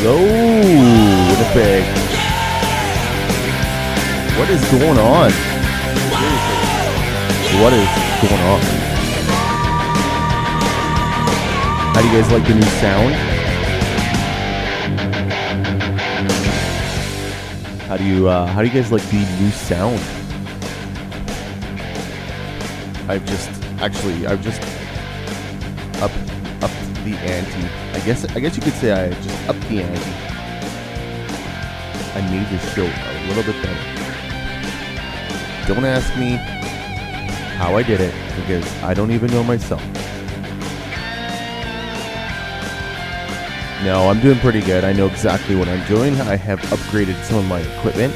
Hello, Winnipeg. What is going on? What is going on? How do you guys like the new sound? How do you guys like the new sound? I've just upped the ante. I guess you could say I just upped the ante. I made this show a little bit better. Don't ask me how I did it, because I don't even know myself. No, I'm doing pretty good. I know exactly what I'm doing. I have upgraded some of my equipment.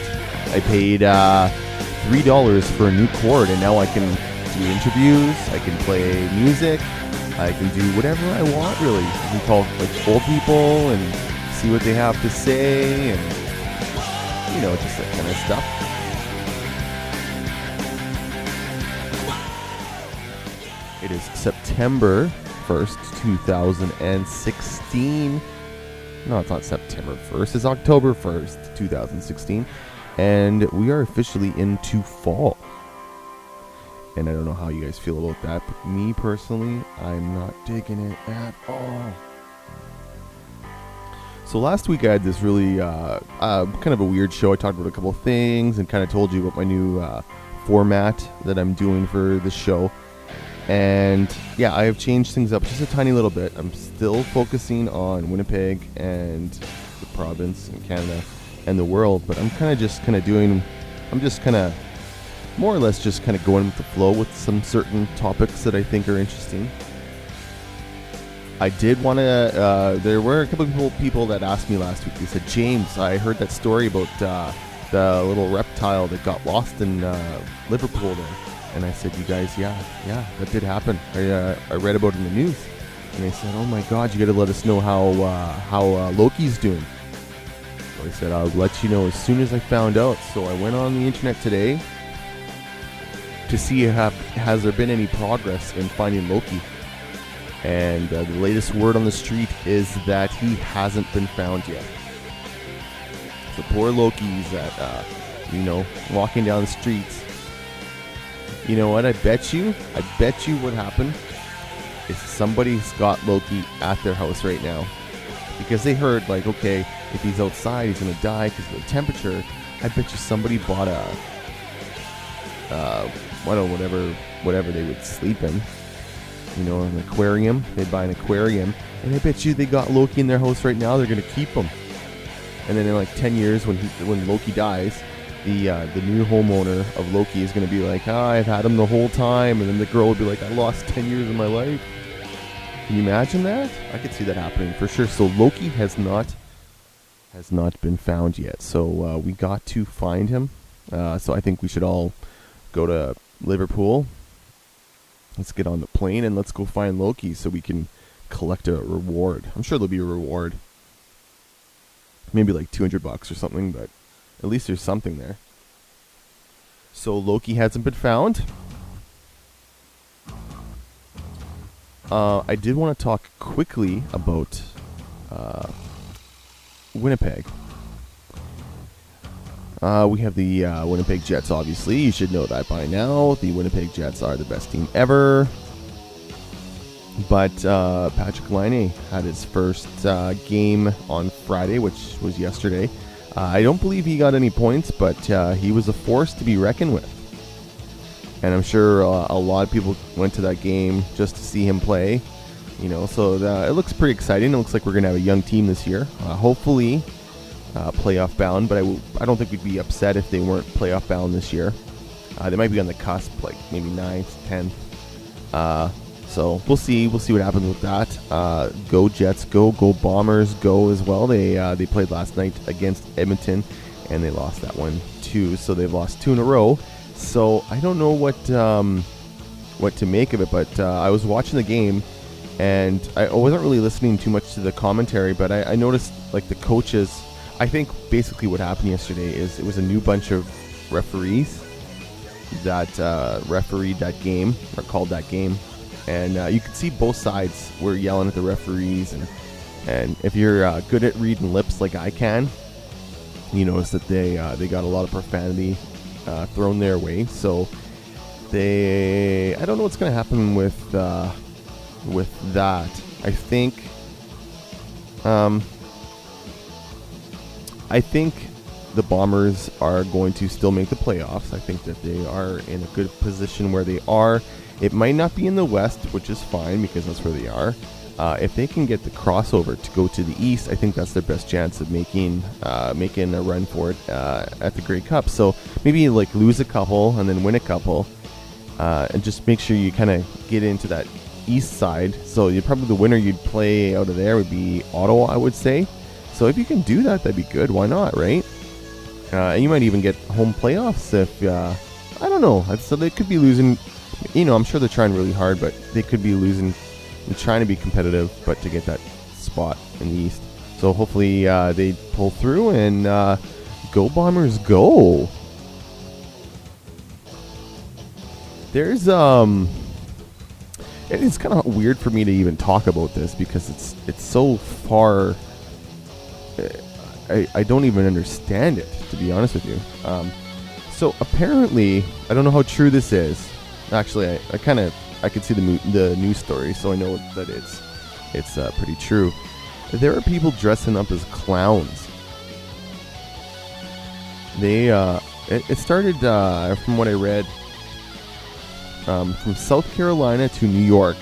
I paid $3 for a new cord, and now I can do interviews, I can play music, I can do whatever I want, really. I can call like old people and see what they have to say, and just that kind of stuff. It is September 1st, 2016. No, it's not September 1st. It's October 1st, 2016. And we are officially into fall. And I don't know how you guys feel about that, but me personally, I'm not digging it at all. So last week I had this really kind of a weird show. I talked about a couple of things and kind of told you about my new format that I'm doing for the show. And yeah, I have changed things up just a tiny little bit. I'm still focusing on Winnipeg and the province and Canada and the world, but I'm just more or less just kind of going with the flow with some certain topics that I think are interesting. I did want to, there were a couple of people that asked me last week. They said, James, I heard that story about the little reptile that got lost in Liverpool there. And I said, you guys, yeah, that did happen. I read about it in the news. And they said, oh my God, you got to let us know how Loki's doing. So I said, I'll let you know as soon as I found out. So I went on the internet today to see has there been any progress in finding Loki. And the latest word on the street is that he hasn't been found yet. So poor Loki's at, walking down the streets. You know what? I bet you what happened is somebody's got Loki at their house right now. Because they heard, like, okay, if he's outside, he's going to die because of the temperature. I bet you somebody bought whatever they would sleep in. An aquarium. They'd buy an aquarium. And I bet you they got Loki in their house right now. They're going to keep him. And then in like 10 years, when Loki dies, the new homeowner of Loki is going to be like, I've had him the whole time. And then the girl will be like, I lost 10 years of my life. Can you imagine that? I could see that happening for sure. So Loki has not been found yet. So we got to find him. So I think we should all go to Liverpool. Let's get on the plane and let's go find Loki so we can collect a reward. I'm sure there'll be a reward. Maybe like $200 or something, but at least there's something there. So Loki hasn't been found. I did want to talk quickly about Winnipeg. We have the Winnipeg Jets, obviously. You should know that by now. The Winnipeg Jets are the best team ever. But Patrick Laine had his first game on Friday, which was yesterday. I don't believe he got any points, but he was a force to be reckoned with. And I'm sure a lot of people went to that game just to see him play. So it looks pretty exciting. It looks like we're going to have a young team this year. Hopefully playoff bound, but I don't think we'd be upset if they weren't playoff bound this year. They might be on the cusp, like maybe 9th, 10th. So we'll see what happens with that. Go Jets, go Bombers, go as well. They played last night against Edmonton, and they lost that one too. So they've lost 2 in a row. So I don't know what to make of it, but I was watching the game, and I wasn't really listening too much to the commentary, but I noticed like the coaches. I think basically what happened yesterday is it was a new bunch of referees that refereed that game or called that game. And you could see both sides were yelling at the referees and And if you're good at reading lips like I can, you notice that they got a lot of profanity thrown their way. So I don't know what's going to happen with that. I think the Bombers are going to still make the playoffs. I think that they are in a good position where they are. It might not be in the West, which is fine because that's where they are. If they can get the crossover to go to the East, I think that's their best chance of making a run for it at the Grey Cup. So maybe like lose a couple and then win a couple, and just make sure you kind of get into that East side. So probably the winner you'd play out of there would be Ottawa, I would say. So if you can do that, that'd be good. Why not, right? And you might even get home playoffs if I don't know. So they could be losing. I'm sure they're trying really hard, but they could be losing and trying to be competitive, but to get that spot in the East. So hopefully they pull through and go Bombers, go. There's it's kind of weird for me to even talk about this because it's so far. I don't even understand it, to be honest with you. So apparently, I don't know how true this is. Actually, I could see the news story, so I know that it's pretty true. There are people dressing up as clowns. It started from what I read from South Carolina to New York.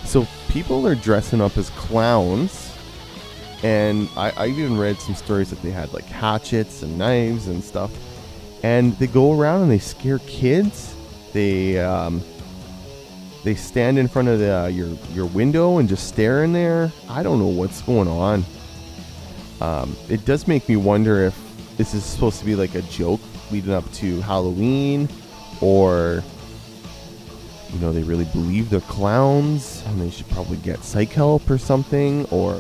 So people are dressing up as clowns. And I even read some stories that they had like hatchets and knives and stuff. And they go around and they scare kids. They stand in front of your window and just stare in there. I don't know what's going on. It does make me wonder if this is supposed to be like a joke leading up to Halloween, or they really believe they're clowns and they should probably get psych help or something, or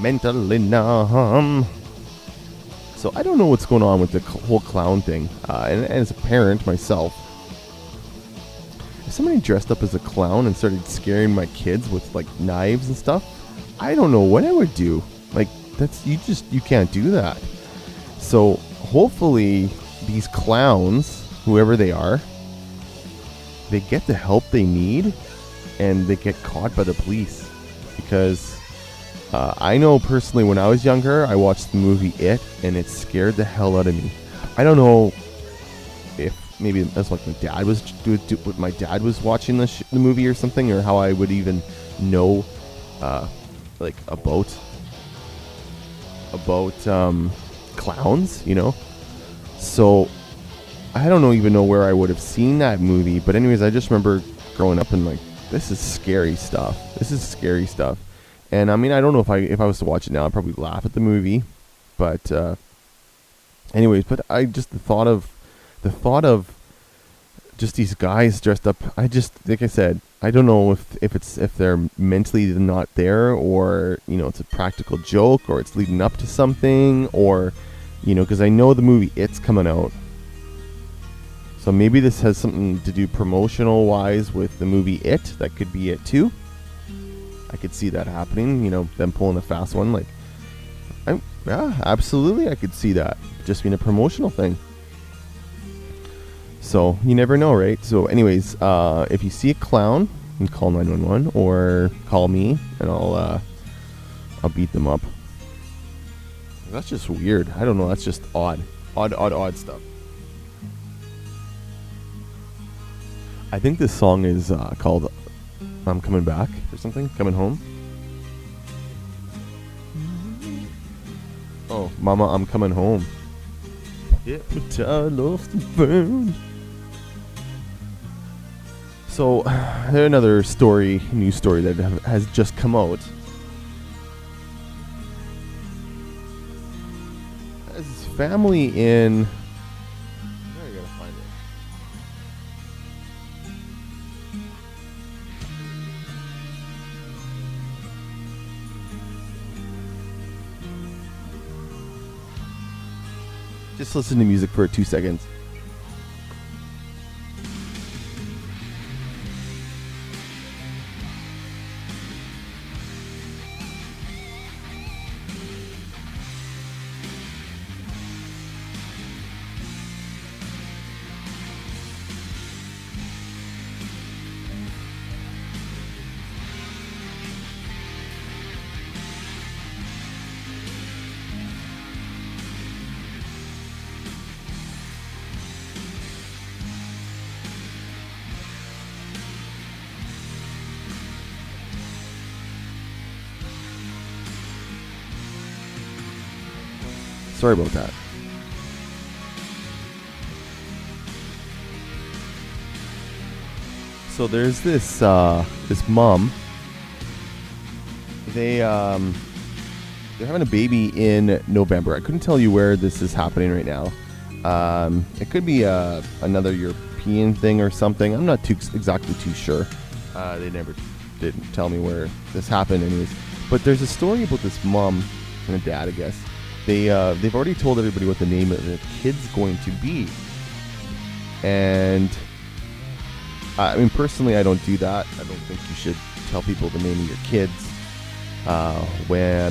mentally numb. So I don't know what's going on with the whole clown thing. And as a parent myself, if somebody dressed up as a clown and started scaring my kids with like knives and stuff, I don't know what I would do. Like you can't do that. So hopefully these clowns, whoever they are, they get the help they need and they get caught by the police, because I know personally when I was younger, I watched the movie It, and it scared the hell out of me. I don't know if maybe that's what my dad was watching the movie or something, or how I would even know like about clowns, So I don't even know where I would have seen that movie. But anyways, I just remember growing up and like, this is scary stuff. And I mean, I don't know if I was to watch it now, I'd probably laugh at the movie, but anyways, but I just the thought of just these guys dressed up. I just, like I said, I don't know if they're mentally not there, or it's a practical joke, or it's leading up to something, or because I know the movie It's coming out, so maybe this has something to do promotional wise with the movie It. That could be it too. I could see that happening, them pulling a fast one. Like, yeah, absolutely, I could see that just being a promotional thing. So you never know, right? So, anyways, if you see a clown, you can call 911 or call me, and I'll beat them up. That's just weird. I don't know. That's just odd stuff. I think this song is called I'm Coming Back or something. Coming Home. Oh, Mama, I'm Coming Home. Yeah, but I love to burn. So, another news story that has just come out. His family in... I gotta find it. Just listen to music for 2 seconds. Sorry about that. So there's this this mom. They're having a baby in November. I couldn't tell you where this is happening right now. It could be another European thing or something. I'm not exactly too sure. They never didn't tell me where this happened anyways. But there's a story about this mom and a dad, I guess. They've already told everybody what the name of the kid's going to be. And I mean, personally, I don't do that. I don't think you should tell people the name of your kids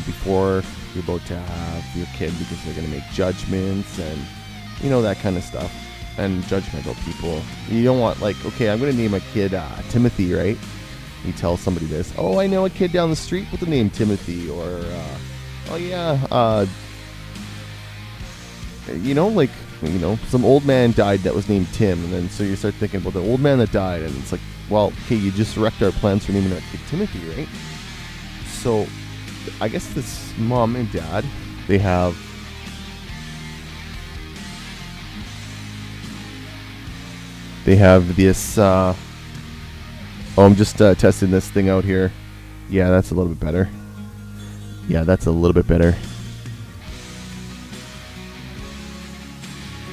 before you're about to have your kid, because they're going to make judgments and, you know, that kind of stuff. And judgmental people. You don't want, like, okay, I'm going to name my kid Timothy, right? You tell somebody this. Oh, I know a kid down the street with the name Timothy. Or, oh, yeah, you know, like, you know, some old man died that was named Tim, and then so you start thinking about the old man that died, and it's like, well, okay, you just wrecked our plans for naming our kid Timothy, right? So I guess this mom and dad, they have this I'm just testing this thing out here. Yeah, that's a little bit better.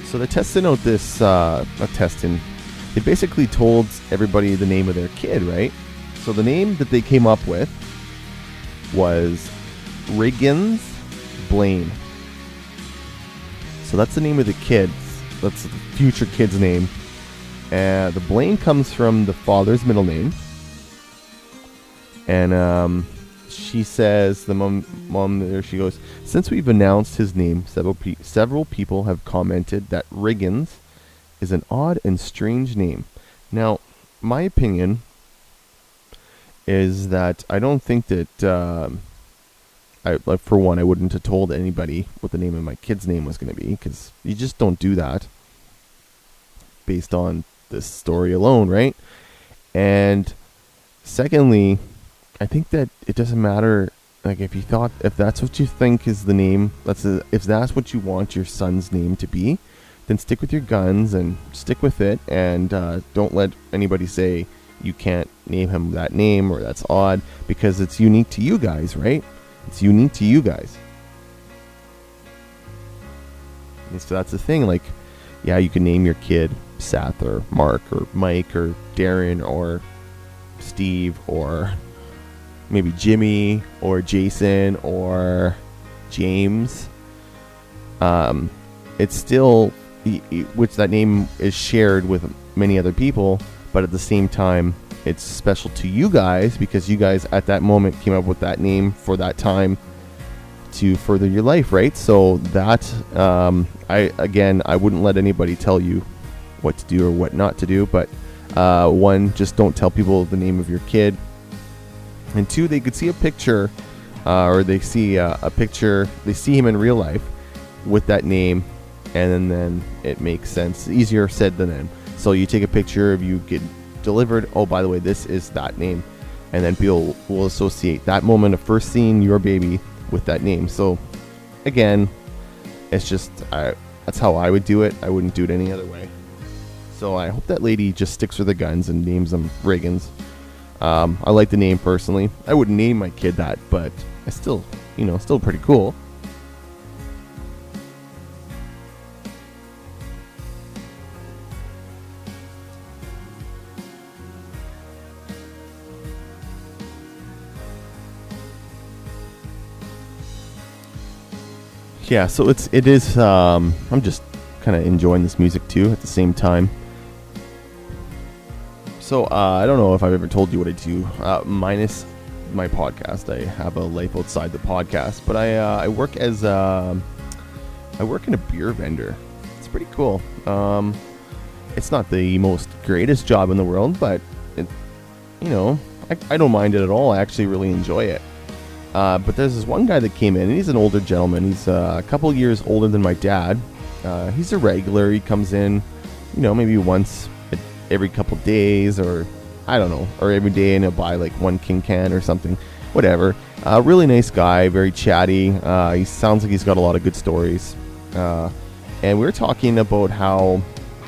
So they're testing out this, not testing, they basically told everybody the name of their kid, right? So the name that they came up with was Riggins Blaine. So that's the name of the kids. That's the future kid's name. And the Blaine comes from the father's middle name. And she says, the mom there, she goes, since we've announced his name, several people have commented that Riggins is an odd and strange name. Now, my opinion is that I don't think that, for one, I wouldn't have told anybody what the name of my kid's name was going to be, because you just don't do that based on this story alone, right? And secondly, I think that it doesn't matter. Like, if that's what you think is the name, if that's what you want your son's name to be, then stick with your guns and stick with it, and don't let anybody say you can't name him that name or that's odd, because it's unique to you guys, right? It's unique to you guys. And so that's the thing. Like, yeah, you can name your kid Seth or Mark or Mike or Darren or Steve or maybe Jimmy or Jason or James. It's still, which that name is shared with many other people, but at the same time, it's special to you guys because you guys at that moment came up with that name for that time to further your life, right? So that, I wouldn't let anybody tell you what to do or what not to do, but one, just don't tell people the name of your kid. And two, they could see a picture, or they see a picture, they see him in real life with that name, and then it makes sense. Easier said than done. So you take a picture of you get delivered, oh, by the way, this is that name, and then people will associate that moment of first seeing your baby with that name. So again, it's just, that's how I would do it. I wouldn't do it any other way. So I hope that lady just sticks with the guns and names them Riggins. I like the name personally. I wouldn't name my kid that, but it's still, still pretty cool. Yeah, so it is, I'm just kind of enjoying this music too at the same time. So, I don't know if I've ever told you what I do, minus my podcast. I have a life outside the podcast, but I work as, I work in a beer vendor. It's pretty cool. It's not the most greatest job in the world, but I don't mind it at all. I actually really enjoy it. But there's this one guy that came in, and he's an older gentleman. He's a couple years older than my dad. He's a regular. He comes in, maybe once every couple days, or I don't know, or every day, and he'll buy like one King can or something, whatever. Really nice guy, very chatty. He sounds like he's got a lot of good stories. And we were talking about how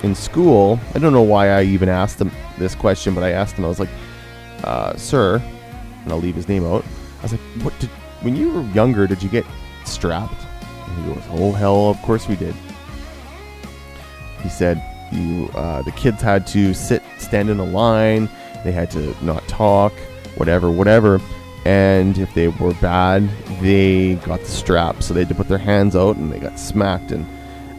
in school, I don't know why I even asked him this question, but I asked him, I was like, sir, and I'll leave his name out. I was like, when you were younger, did you get strapped? And he goes, oh hell, of course we did. He said, the kids had to stand in a line, they had to not talk, whatever. And if they were bad, they got the strap. So they had to put their hands out and they got smacked. And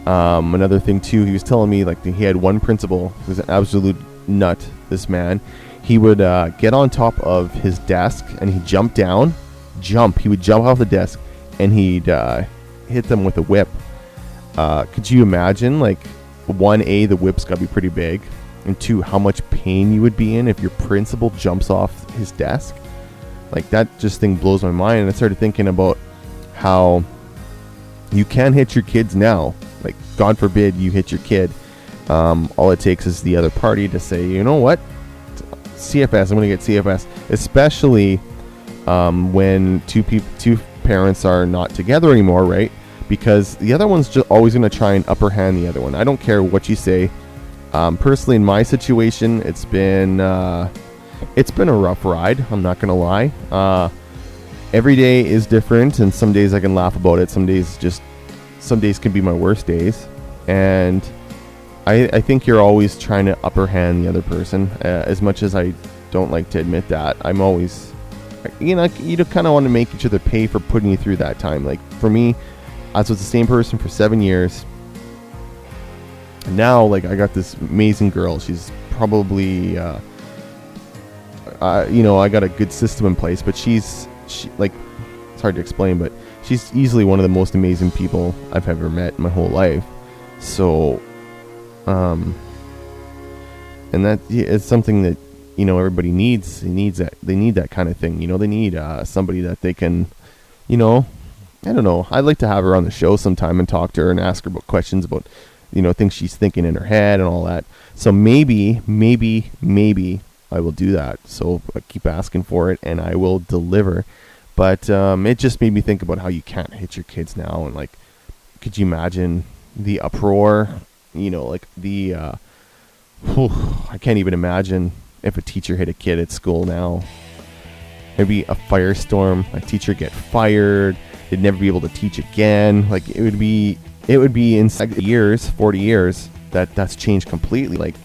another thing too, he was telling me, like, he had one principal who was an absolute nut, this man. He would get on top of his desk and he'd he would jump off the desk and he'd hit them with a whip. Could you imagine, like, 1A, the whip's got to be pretty big, and 2, how much pain you would be in if your principal jumps off his desk? Like, that just thing blows my mind. And I started thinking about how you can hit your kids now. Like, God forbid you hit your kid. All it takes is the other party to say, you know what? CFS, I'm going to get CFS. Especially when two parents are not together anymore, right? Because the other one's just always going to try and upper hand the other one. I don't care what you say. Personally, in my situation, it's been a rough ride. I'm not going to lie. Every day is different, and some days I can laugh about it. Some days can be my worst days. And I think you're always trying to upper hand the other person. As much as I don't like to admit that, I'm always, you kind of want to make each other pay for putting you through that time. Like, for me, I was with the same person for 7 years. And now, like, I got this amazing girl. She's probably, I got a good system in place, but she like, it's hard to explain, but she's easily one of the most amazing people I've ever met in my whole life. So, and that is something that, everybody needs. They need that kind of thing. They need somebody that they can, I don't know. I'd like to have her on the show sometime and talk to her and ask her about questions about, things she's thinking in her head and all that. So maybe I will do that. So I keep asking for it and I will deliver. But it just made me think about how you can't hit your kids now. And, like, could you imagine the uproar? Like I can't even imagine if a teacher hit a kid at school now. Maybe a firestorm, a teacher get fired. They'd never be able to teach again. Like, it would be in 40 years that's changed completely. Like,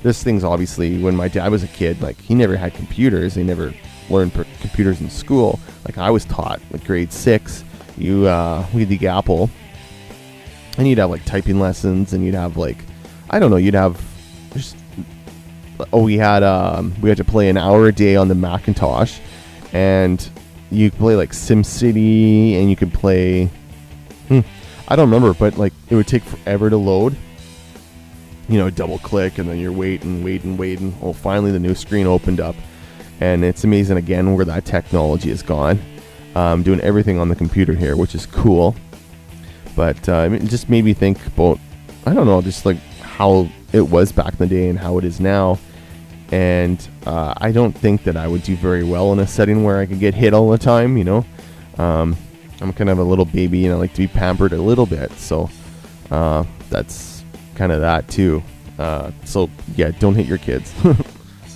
there's things, obviously, when my dad was a kid, like, he never had computers. They never learned computers in school. Like, I was taught, like, grade 6, we had the Apple, and you'd have, like, typing lessons, and you'd have, like, I don't know, we had to play an hour a day on the Macintosh, and you could play, like, SimCity, and you could play, I don't remember, but, like, it would take forever to load. Double click, and then you're waiting. Well, finally the new screen opened up, and it's amazing again where that technology has gone. Doing everything on the computer here, which is cool. But it just made me think about, I don't know, just like how it was back in the day and how it is now. And I don't think that I would do very well in a setting where I could get hit all the time, I'm kind of a little baby and I like to be pampered a little bit. So that's kind of that too. So yeah, don't hit your kids.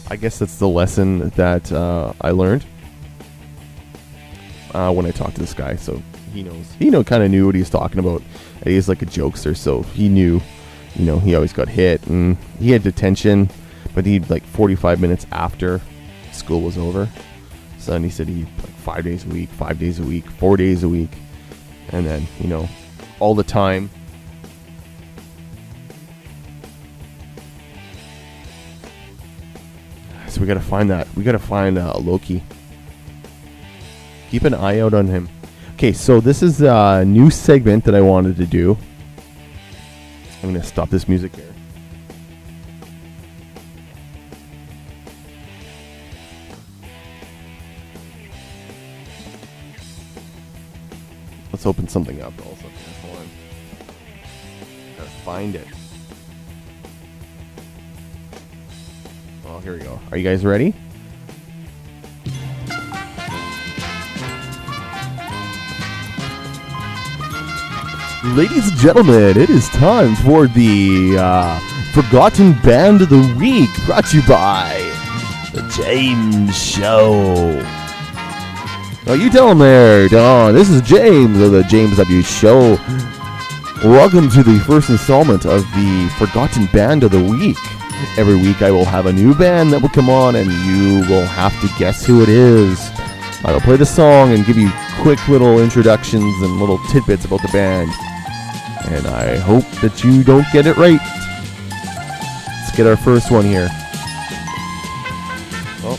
I guess that's the lesson that I learned when I talked to this guy. So he kind of knew what he was talking about. He's like a jokester, so he knew, he always got hit, and he had detention, but he'd, like, 45 minutes after school was over. So then he said he, like, 5 days a week, 4 days a week, and then, all the time. So we gotta find Loki. Keep an eye out on him. Okay, so this is a new segment that I wanted to do. I'm gonna stop this music here. Let's open something up also. Hold on. Gotta find it. Oh, here we go. Are you guys ready? Ladies and gentlemen, it is time for the Forgotten Band of the Week, brought to you by The James Show. Oh, you tell them there, Don. This is James of The James W. Show. Welcome to the first installment of the Forgotten Band of the Week. Every week I will have a new band that will come on, and you will have to guess who it is. I will play the song and give you quick little introductions and little tidbits about the band. And I hope that you don't get it right. Let's get our first one here. Well,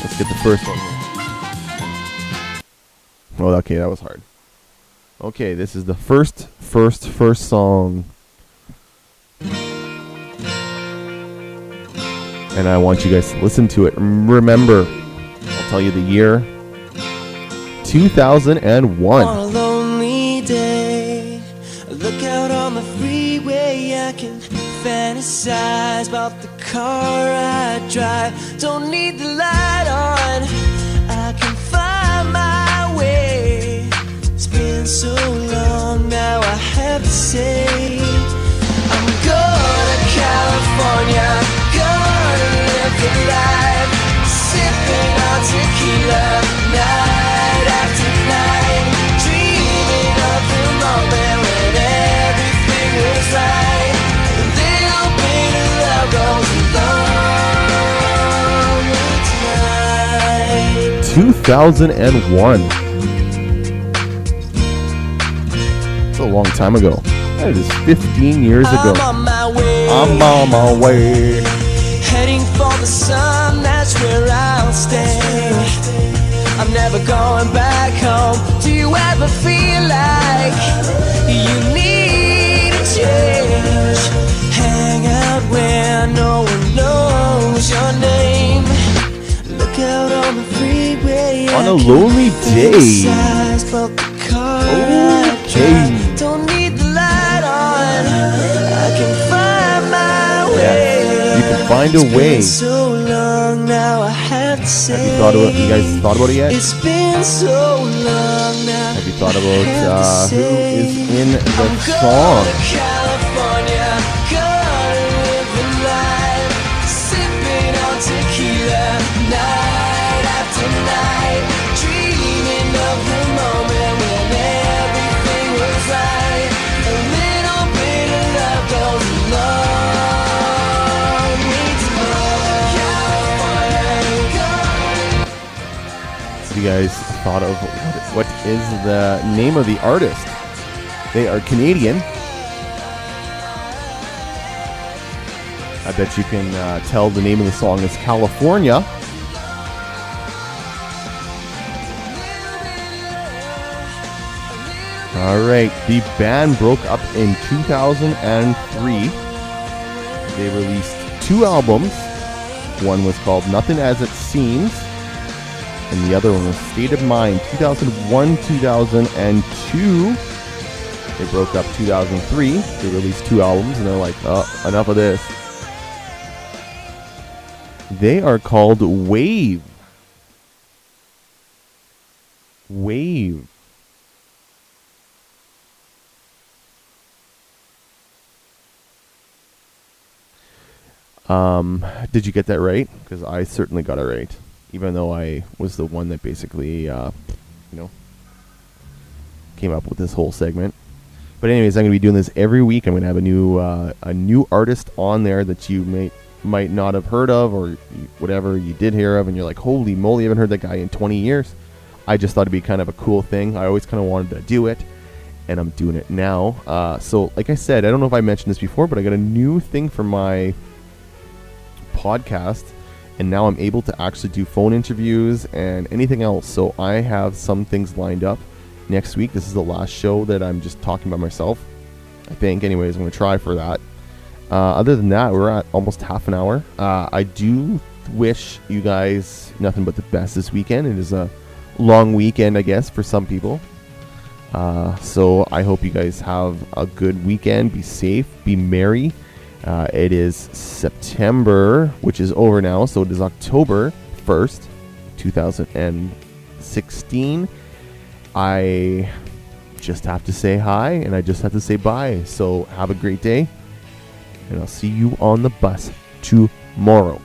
let's get the first one here. Oh, okay, that was hard. Okay, this is the first song. And I want you guys to listen to it. Remember, I'll tell you the year. 2001. On a lonely day, I look out on the freeway, I can fantasize about the car I drive. Don't need the light on, I can find my way. It's been so long now, I have to say I'm going to California, gonna live the life, sipping on tequila, night after night, dreaming of the moment when everything was right. A little bit of love goes a long way tonight. 2001. It's a long time ago. That is 15 years ago. I'm on my way. I'm on my way. Heading for the sun, that's where I'll stay. I'm never going back home. Do you ever feel like you need a change? Hang out where no one knows your name. Look out on the freeway. On a lonely day. Okay. Don't need the light on. I can find my way. You can find a way. So long now, I have to say. Have you guys thought about it yet? It's been so long now. Have you thought about who is in the song? California, gonna live a life, sipping on tequila, night after night, dreaming of the moment when everything was right. A little bit of love goes a long way tonight. Have you guys thought of what is the name of the artist? They are Canadian. I bet you can tell the name of the song is California. Alright, the band broke up in 2003. They released 2 albums. One was called Nothing As It Seems, and the other one was State of Mind. 2001, 2002. They broke up 2003. They released 2 albums, and they're like, enough of this. They are called Wave. Wave. Did you get that right? Because I certainly got it right, even though I was the one that basically, came up with this whole segment. But anyways, I'm going to be doing this every week. I'm going to have a new artist on there that you might not have heard of, or whatever you did hear of, and you're like, holy moly, I haven't heard that guy in 20 years. I just thought it'd be kind of a cool thing. I always kind of wanted to do it, and I'm doing it now. So like I said, I don't know if I mentioned this before, but I got a new thing for my podcast, and now I'm able to actually do phone interviews and anything else. So I have some things lined up next week. This is the last show that I'm just talking by myself, I think. Anyways, I'm going to try for that. Other than that, we're at almost half an hour. I do wish you guys nothing but the best this weekend. It is a long weekend, I guess, for some people. So I hope you guys have a good weekend. Be safe. Be merry. It is September, which is over now, so it is October 1st, 2016. I just have to say hi, and I just have to say bye. So have a great day, and I'll see you on the bus tomorrow.